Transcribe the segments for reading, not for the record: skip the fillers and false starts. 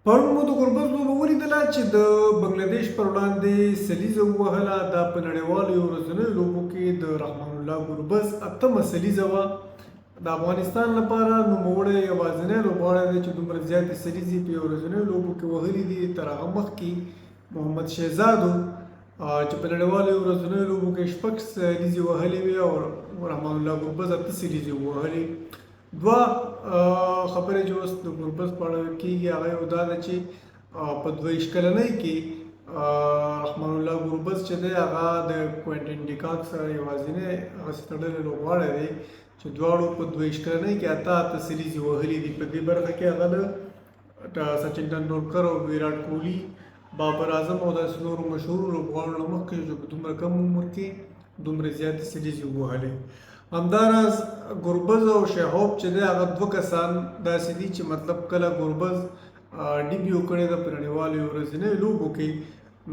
پرون مو د ګربز لوبه ولیدله چې د بنگلاديش پر وړاندې سلیزه ووهله. دا په نړیوالو یو ورځنیو لوبو کې د رحمان الله ګربز اتمه سلیزه وه. د افغانستان لپاره نوموړی یوازینی لوبغاړی دی چې دومره زیاتې سلیزې په یو ورځنیو لوبو کې وهلي دي. تر هغه مخکې محمد شهزادو چې په نړیوالو یو ورځنیو لوبو کې شپږ سلیزې وهلې وې او رحمان الله ګربز اته سلیزې ووهلې. دوه خبرې چې اوس د ګربز په اړه کېږي هغه یو دا ده چې په 22 کلنۍ کې رحمان الله ګربز چې دی هغه د کوینټن ډیکاک سره یوازینی هغسې تړلی لوبغاړی دی چې دواړو په 22 کلنۍ کې اته سریزې وهلي دي. په دې برخه کې هغه له سچن تندولکر او ویراټ کوهلي، بابر اعظم او داسې نورو مشهورو لوبغاړو نه مخکې چې په دومره کم عمر کې دومره زیاتې سریزې ووهلې. همداراز ګربز او شهاب چې دی هغه دوه کسان داسې دي چې مطلب کله ګربز ډیبیو کړی ده په نړیوالو یو ورځنیو لوبو کې،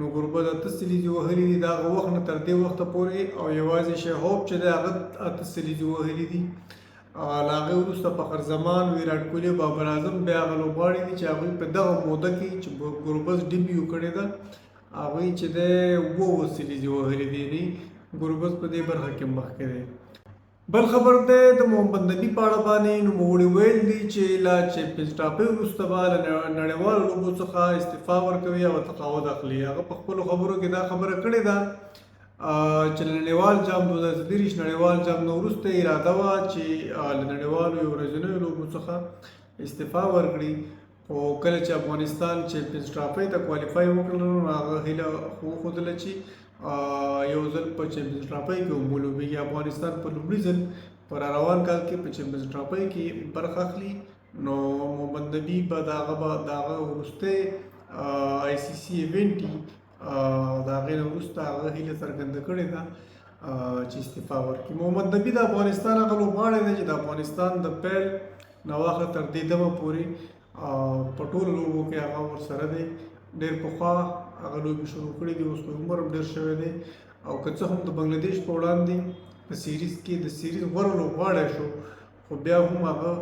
نو ګربز اته سلیزې وهلي دي د هغه وخت نه تر دې وخته پورې، او یوازې شهاب چې دی هغه اته سلیزې وهلي دي. له هغې وروسته فخر زمان، ویراټ کوهلي، بابر اعظم بیا هغه لوبغاړي دي چې هغوی په دغه موده کې چې ګربز ډیبیو کړی ده هغوی چې دی 7 سلیزې وهلي دي. یعنې ګربز په دې برخه کې مخکې دی. بل خبر دی د محمد نبي په اړه باندې نوموړي ویل دي چې له چیمپیونز ټرافي وروسته به له نړیوالو لوبو څخه استعفا ورکوي او تقاعد اخلي. هغه په خپلو خبرو کې دا خبره کړې ده چې له نړیوال جام 2023 نړیوال جام نه وروسته اراده وه چې له نړیوالو یو ورځنیو لوبو څخه استعفا ورکړي. خو کله چې افغانستان چیمپیونز ټرافي ته کوالیفای وکړل نو هغه هیله وښودله چې یو ځل په چیمپیونز ټرافي کې هم ولوبېږي. افغانستان په لومړي ځل په روان کال کې په چیمپیونز ټرافي کې برخه اخلي، نو محمد نبي به د هغه وروستی آی سی سی ایونټ د هغې نه وروسته هغه هیله څرګنده کړې ده چې استعفا ورکړي. محمد نبي د افغانستان هغه لوبغاړی دی چې د افغانستان د پیل نه واخله تر دې دمه پورې په ټولو لوبو کې هغه ورسره دی. ډېر پخوا هغه لوبې شروع کړي دي، اوس په عمر هم ډېر شوی دی، او که څه هم د بنګلاديش په وړاندې په سیریز کې د سیریز غوره لوبغاړی شو، خو بیا هم هغه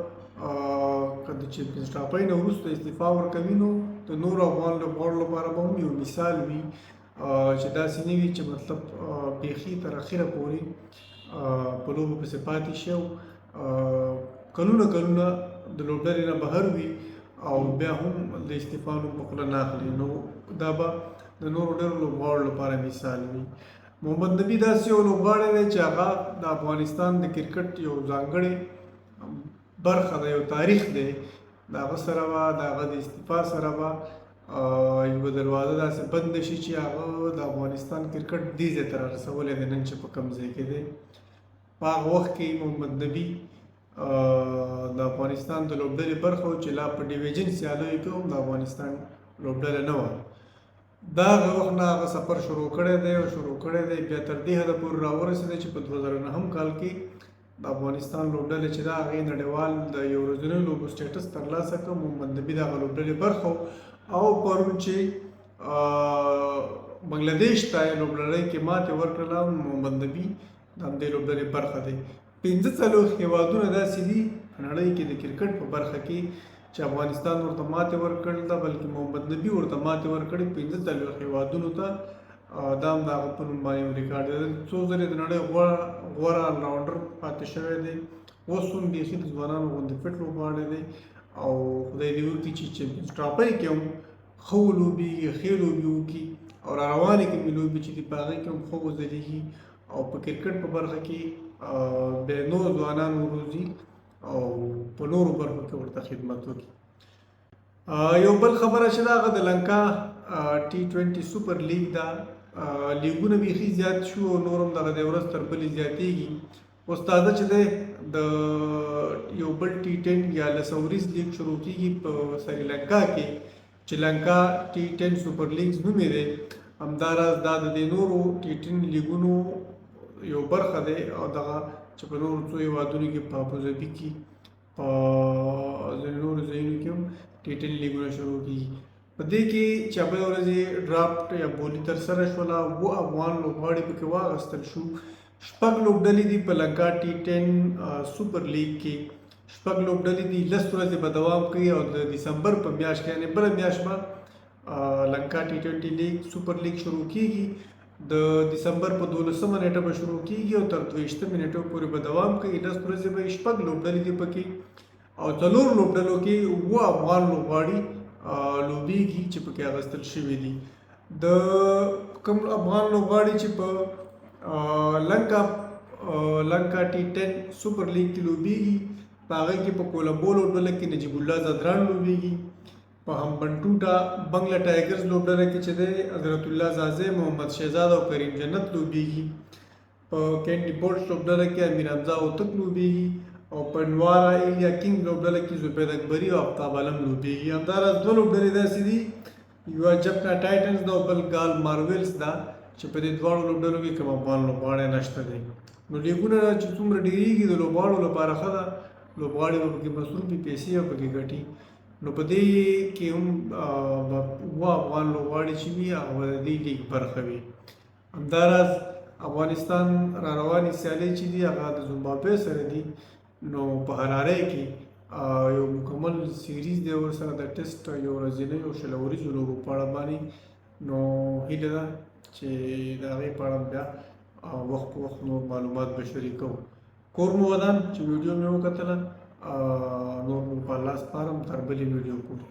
که د چیمپیونز ټرافي نه وروسته استعفا ورکوي نو د نورو افغان لوبغاړو لپاره به هم یو مثال وي چې داسې نه وي چې مطلب بیخي تر اخره پورې په لوبو پسې پاتې شي او کلونه د لوبډلې نه بهر وي او بیا هم د استعفا نوم په خوله نه اخلي. نو دا به د نورو ډېرو لوبغاړو لپاره مثال وي. محمد نبي داسې یو لوبغاړی دی چې هغه د افغانستان د کرکټ یو ځانګړې برخه ده، یو تاریخ دی. د هغه سره به د هغه د استعفا سره به یوه دروازه داسې بنده شي چې هغه د افغانستان کرکټ دې ځای ته رارسولی دی نن چې په کوم ځای کې دی. په هغه وخت کې محمد نبي د افغانستان د لوبډلې برخه و چې لا په ډیویژن سیالیو کې هم د افغانستان لوبډله نه وه. د هغه وخت نه هغه سفر شروع کړی دی بیا تر دې حده پورې راورسېدی چې په 2009 کال کې د افغانستان لوبډلې چې ده هغې نړیوال د یو ورځنیو لوبو سټیټس ترلاسه کړ. محمد نبي د هغه لوبډلې برخه و، او پرون چې بنګلاديش ته یې لوبډلۍ کې ماتې ورکړله، محمد نبي د همدې لوبډلې برخه دی. 45 هېوادونه داسې دي په نړۍ کې د کرکټ په برخه کې چې افغانستان ورته ماتې ورکړې ده، بلکې محمد نبي ورته ماتې ورکړې 45 هېوادونو ته. دا هم د هغه په نوم باندې یو ریکارډ دی. څو ځلې د نړۍ غوره آلراونډر پاتې شوی دی، اوس هم بیخي د ځوانانو غوندې فټ لوبغاړی دی، او خدای دې وکړي چې چیمپیونز ټرافي کې هم ښه ولوبېږي، ښې لوبې وکړي، او راروانې کومې لوبې چې دي په هغې کې هم ښه وځلېږي، او په کرکټ په برخه کې بیا نور ځوانان وروزي او په نورو برخو کې ورته خدمت وکړي. یو بل خبره چې ده هغه د لنکا T20 سوپر لیګ ده. لیګونه بیخي زیات شو او نور هم دغه د ورځ تر بلې زیاتېږي. اوس تازه چې دی د یو بل T10 یا لسوریز لیګ شروع کېږي په سریلنکا کې چې لنکا T10 سوپر لیګ نوم یې دی. همداراز دا د دې نورو T10 لیګونو یو برخه دی، او دغه چې په نورو څو هېوادونو کې په ابوظبي کې په ځینې نورو ځایونو کې هم T10 لیګونه شروع کېږي. په دې کې چې بلې ورځې ډرافټ یا بولي ترسره شوله، 7 افغان لوبغاړي پکې واخیستل شو. 6 لوبډلې دي په لنکا T10 سوپر لیګ کې. شپږ لوبډلې دي، 10 ورځې به دوام کوي او د دسمبر په میاشت کې یعنې بله میاشت به لنکا T20 لیگ سوپر لیگ شروع کیږي. د دسمبر په 12مه نیټه به شروع کیږي او تر 22مه نیټه پورې به دوام کوي. 10 ورځې به شپږ لوبډلې دي پکې او 4 لوبډلو کې 7 افغان لوبغاړي لوبیږي چې پکې اغوستل شوي دي. د کوم افغان لوبغاړي چې په لنکا T10 سوپر لیگ کې لوبیږي په هغه کې په کولمبو لوبډله کې نجیب الله زدران لوبیږي، په همبنټوټا بنگلا ټایګرز لوبډله کې چې دی حضرت الله زازی، محمد شهزاد او کریم جنت لوبیږي، په کینډي بورډز لوبډله کې امیر حمزه اوتک لوبیږي او په نوارا ایلیا کینګ لوبډله کې زبید اکبري او آفتاب عالم لوبیږي. همداراز دوه لوبډلې داسې دي، یوه جپنا ټایټنز ده او بل ګال مارویلز ده چې په دې دواړو لوبډلو کې کوم افغان لوبغاړی نشته دی. نو لیګونه چې څومره ډېرېږي د لوبغاړو لپاره ښه ده، لوبغاړي به پکې مصروفي پیسې به پکې ګټي. نو په دې کې هم 7 افغان لوبغاړي چې وي هغه به د دې لیګ برخه وي. همداراز افغانستان را روانې سیالۍ چې دي هغه د زیمبابوې سره دي. نو په هراره کې یو مکمل سیریز دی ورسره د ټیسټ یو ورځنۍ او شل اوریزو لوبو په اړه باندې. نو هیله ده چې د هغې په اړه بیا وخت په وخت نور معلومات به شریکوو. کور مو ودان چې ویډیو مې وکتله، نور مو په الله سپارم تر بلې ویډیو پورې.